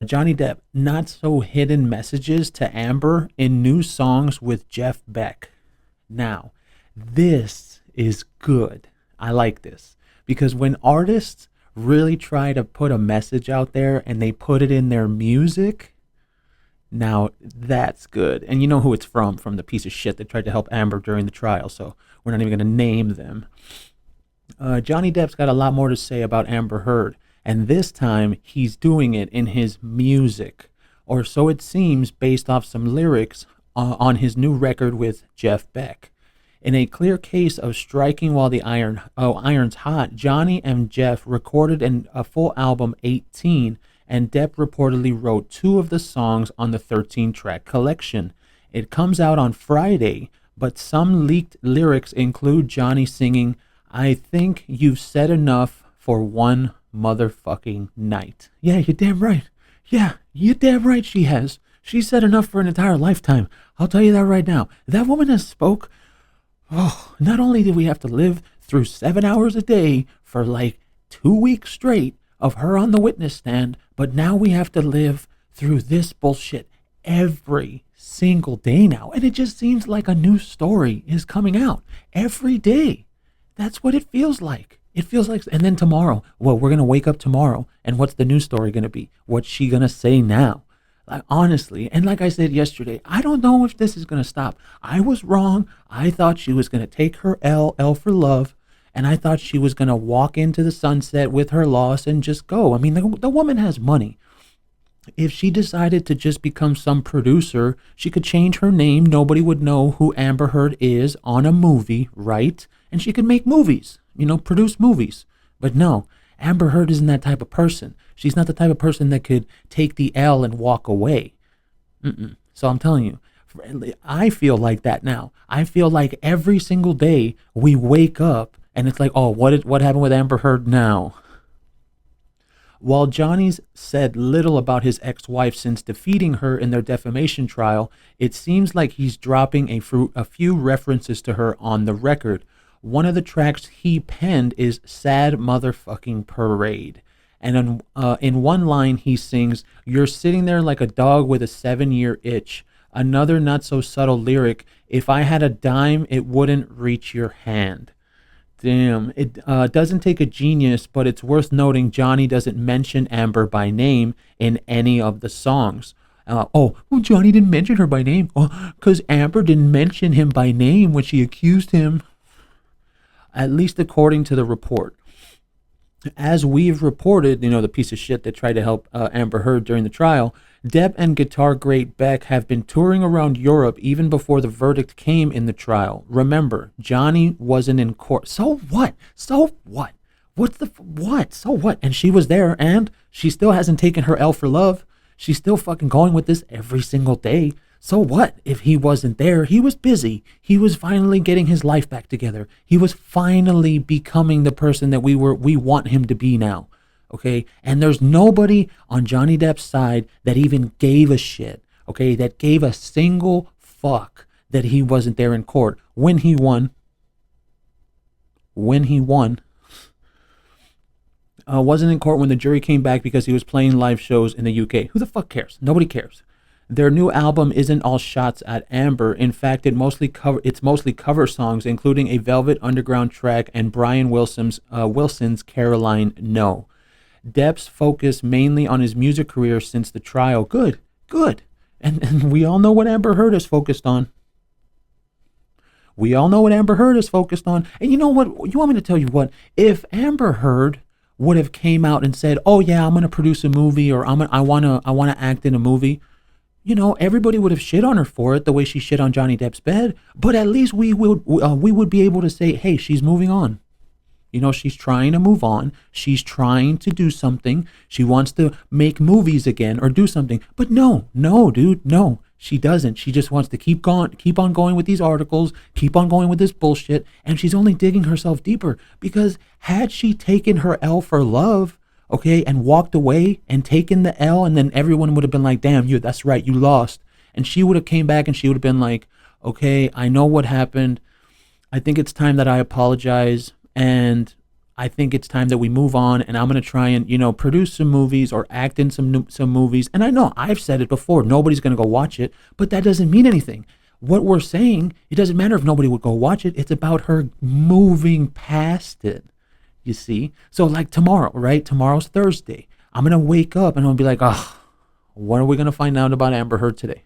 Johnny Depp, not so hidden messages to Amber in new songs with Jeff Beck. Now, this is good. I like this because when artists really try to put a message out there and they put it in their music, now that's good. And you know who it's from the piece of shit that tried to help Amber during the trial. So we're not even going to name them. Johnny Depp's got a lot more to say about Amber Heard, and this time he's doing it in his music, or so it seems based off some lyrics on his new record with Jeff Beck. In a clear case of striking while the iron's hot, Johnny and Jeff recorded a full album 18, and Depp reportedly wrote two of the songs on the 13-track collection. It comes out on Friday, but some leaked lyrics include Johnny singing, "I think you've said enough for one motherfucking night." Yeah, you're damn right. Yeah, you're damn right she has. She said enough for an entire lifetime. I'll tell you that right now. That woman has spoke. Oh, not only did we have to live through 7 hours a day for like 2 weeks straight of her on the witness stand, but now we have to live through this bullshit every single day now. And it just seems like a new story is coming out every day. That's what it feels like. It feels like, and then tomorrow, well, we're going to wake up tomorrow, and what's the news story going to be? What's she going to say now? Like, honestly, and like I said yesterday, I don't know if this is going to stop. I was wrong. I thought she was going to take her L for love, and I thought she was going to walk into the sunset with her loss and just go. I mean, the woman has money. If she decided to just become some producer, she could change her name. Nobody would know who Amber Heard is on a movie, right? And she could make movies, produce movies. But no, Amber Heard isn't that type of person. She's not the type of person that could take the L and walk away. So I'm telling you, I feel like that now. I feel like every single day we wake up and it's like, oh, what happened with Amber Heard now? While Johnny's said little about his ex-wife since defeating her in their defamation trial, it seems like he's dropping a few references to her on the record. One of the tracks he penned is "Sad Motherfucking Parade." And in one line he sings, "You're sitting there like a dog with a 7-year itch." Another not so subtle lyric, "If I had a dime, it wouldn't reach your hand." Damn, it doesn't take a genius, but it's worth noting Johnny doesn't mention Amber by name in any of the songs. Well, Johnny didn't mention her by name. Oh, because Amber didn't mention him by name when she accused him. At least according to the report. As we've reported, the piece of shit that tried to help Amber Heard during the trial, Depp and guitar great Beck have been touring around Europe even before the verdict came in the trial. Remember, Johnny wasn't in court. So what? So what? What? So what? And she was there, and she still hasn't taken her L for love. She's still fucking going with this every single day. So what if he wasn't there? He was busy. He was finally getting his life back together. He was finally becoming the person that we want him to be now. Okay? And there's nobody on Johnny Depp's side that even gave a shit. Okay? That gave a single fuck that he wasn't there in court when he won. Wasn't in court when the jury came back because he was playing live shows in the UK. Who the fuck cares? Nobody cares. Their new album isn't all shots at Amber. In fact, it's mostly cover songs, including a Velvet Underground track and Brian Wilson's Caroline No. Depp's focus mainly on his music career since the trial. Good. And we all know what Amber Heard is focused on. And you know what? You want me to tell you what? If Amber Heard would have came out and said, "Oh yeah, I'm going to produce a movie," or I want to act in a movie, everybody would have shit on her for it the way she shit on Johnny Depp's bed. But at least we would be able to say, hey, she's moving on. She's trying to move on. She's trying to do something. She wants to make movies again or do something. But no, dude, no, she doesn't. She just wants to keep on going with these articles, keep on going with this bullshit. And she's only digging herself deeper, because had she taken her L for love, okay, and walked away and taken the L, and then everyone would have been like, damn, that's right, you lost. And she would have came back and she would have been like, okay, I know what happened. I think it's time that I apologize. And I think it's time that we move on, and I'm going to try and, produce some movies or act in some movies. And I know I've said it before, nobody's going to go watch it, but that doesn't mean anything. What we're saying, it doesn't matter if nobody would go watch it. It's about her moving past it, you see? So like tomorrow, right? Tomorrow's Thursday. I'm going to wake up and I'll be like, oh, what are we going to find out about Amber Heard today?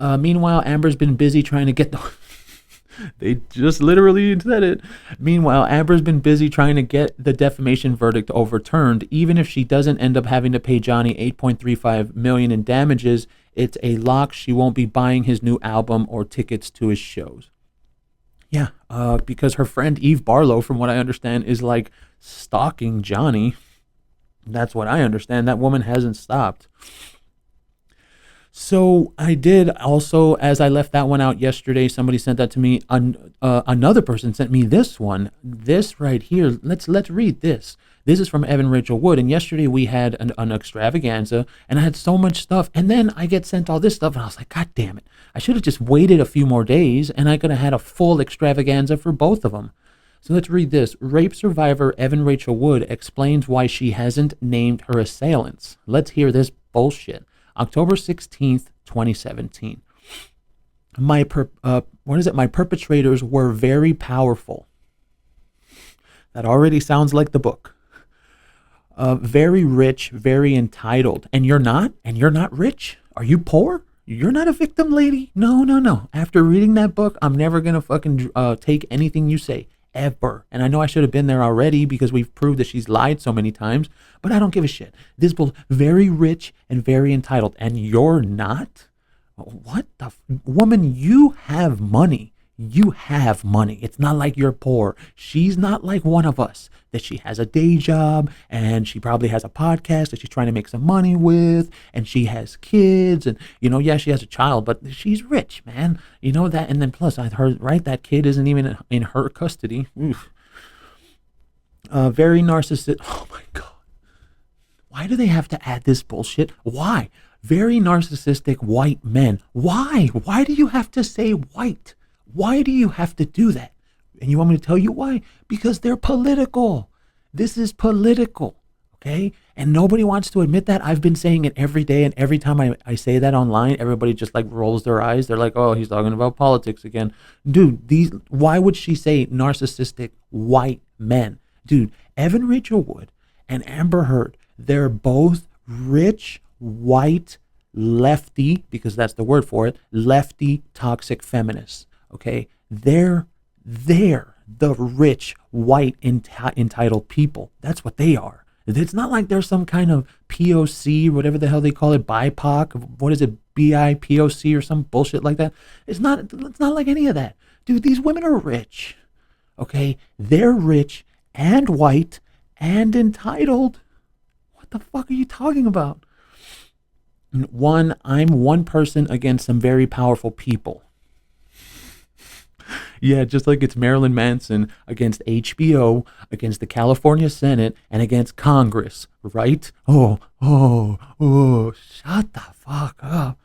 Meanwhile, Amber's been busy trying to get the... They just literally said it. Meanwhile, Amber's been busy trying to get the defamation verdict overturned. Even if she doesn't end up having to pay Johnny $8.35 million in damages, it's a lock she won't be buying his new album or tickets to his shows. Yeah, because her friend Eve Barlow, from what I understand, is like stalking Johnny. That's what I understand. That woman hasn't stopped. So I did also, as I left that one out yesterday, somebody sent that to me. Another person sent me this one. This right here. Let's read this. This is from Evan Rachel Wood. And yesterday we had an extravaganza, and I had so much stuff. And then I get sent all this stuff, and I was like, God damn it. I should have just waited a few more days, and I could have had a full extravaganza for both of them. So let's read this. Rape survivor Evan Rachel Wood explains why she hasn't named her assailants. Let's hear this bullshit. October 16th, 2017. My perpetrators were very powerful. That already sounds like the book. Very rich, very entitled. And you're not? And you're not rich? Are you poor? You're not a victim, lady? No. After reading that book, I'm never going to fucking take anything you say. Ever. And I know I should have been there already because we've proved that she's lied so many times, but I don't give a shit. This bull, very rich and very entitled, and you're not? What the woman, you have money. You have money. It's not like you're poor. She's not like one of us, that she has a day job and she probably has a podcast that she's trying to make some money with, and she has kids, and yeah, she has a child, but she's rich, man. You know that. And then plus I heard, right, that kid isn't even in her custody. Oof. Very narcissistic. Oh my God. Why do they have to add this bullshit? Why? Very narcissistic white men. Why? Why do you have to say white? Why do you have to do that? And you want me to tell you why? Because they're political. This is political, okay? And nobody wants to admit that. I've been saying it every day, and every time I say that online, everybody just like rolls their eyes. They're like, oh, he's talking about politics again. Dude, why would she say narcissistic white men? Dude, Evan Rachel Wood and Amber Heard, they're both rich, white, lefty, because that's the word for it, lefty, toxic feminists. Okay, they're the rich, white, entitled people. That's what they are. It's not like they're some kind of POC, whatever the hell they call it, BIPOC. What is it, BIPOC or some bullshit like that? It's not like any of that. Dude, these women are rich. Okay, they're rich and white and entitled. What the fuck are you talking about? I'm one person against some very powerful people. Yeah, just like it's Marilyn Manson against HBO, against the California Senate, and against Congress, right? Oh, shut the fuck up.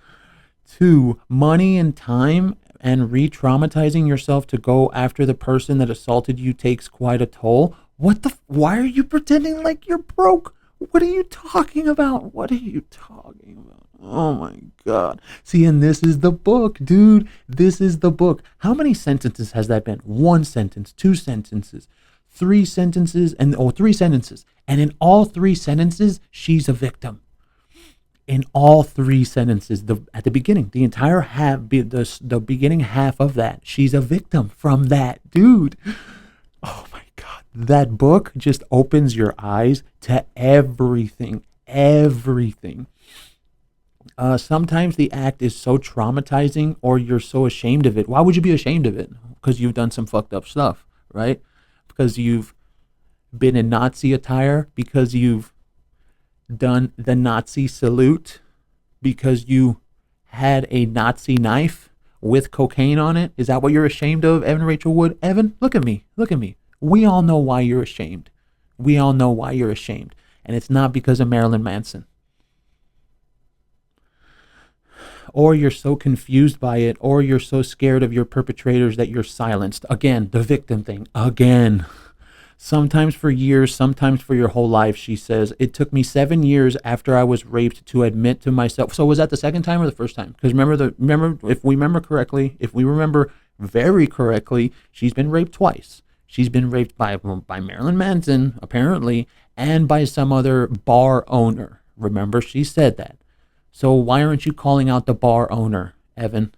2, money and time and re-traumatizing yourself to go after the person that assaulted you takes quite a toll. Why are you pretending like you're broke? What are you talking about? Oh my God. See, and this is the book, dude. This is the book. How many sentences has that been? 1 sentence, 2 sentences, 3 sentences, and 3 sentences. And in all 3 sentences, she's a victim. In all 3 sentences, at the beginning, the entire half, the beginning half of that, she's a victim from that, dude. Oh my God. That book just opens your eyes to everything. Sometimes the act is so traumatizing, or you're so ashamed of it. Why would you be ashamed of it? Because you've done some fucked up stuff, right? Because you've been in Nazi attire, because you've done the Nazi salute, because you had a Nazi knife with cocaine on it. Is that what you're ashamed of, Evan Rachel Wood? Evan, look at me. We all know why you're ashamed. And it's not because of Marilyn Manson. or you're so confused by it, or you're so scared of your perpetrators that you're silenced. Again, the victim thing. Again. Sometimes for years, sometimes for your whole life, she says. It took me 7 years after I was raped to admit to myself. So was that the second time or the first time? Because remember, if we remember correctly, if we remember very correctly, she's been raped twice. She's been raped by Marilyn Manson, apparently, and by some other bar owner. Remember, she said that. So why aren't you calling out the bar owner, Evan?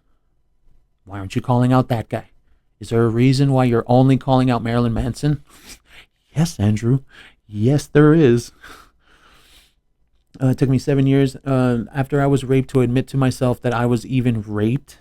Why aren't you calling out that guy? Is there a reason why you're only calling out Marilyn Manson? Yes, Andrew. Yes, there is. It took me 7 years after I was raped to admit to myself that I was even raped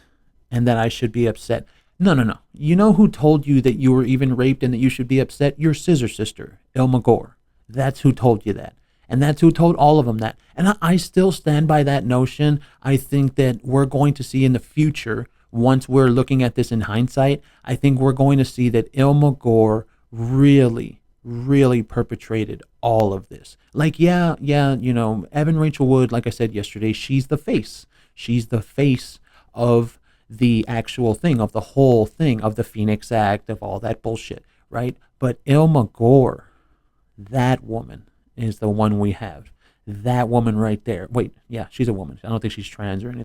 and that I should be upset. No. You know who told you that you were even raped and that you should be upset? Your scissor sister, Ilma Gore. That's who told you that. And that's who told all of them that. And I still stand by that notion. I think that we're going to see in the future, once we're looking at this in hindsight, I think we're going to see that Ilma Gore really perpetrated all of this. Like, yeah, Evan Rachel Wood, like I said yesterday, she's the face. She's the face of the actual thing, of the whole thing, of the Phoenix Act, of all that bullshit, right? But Ilma Gore, that woman is the one we have. That woman right there. Wait, yeah, she's a woman. I don't think she's trans or anything.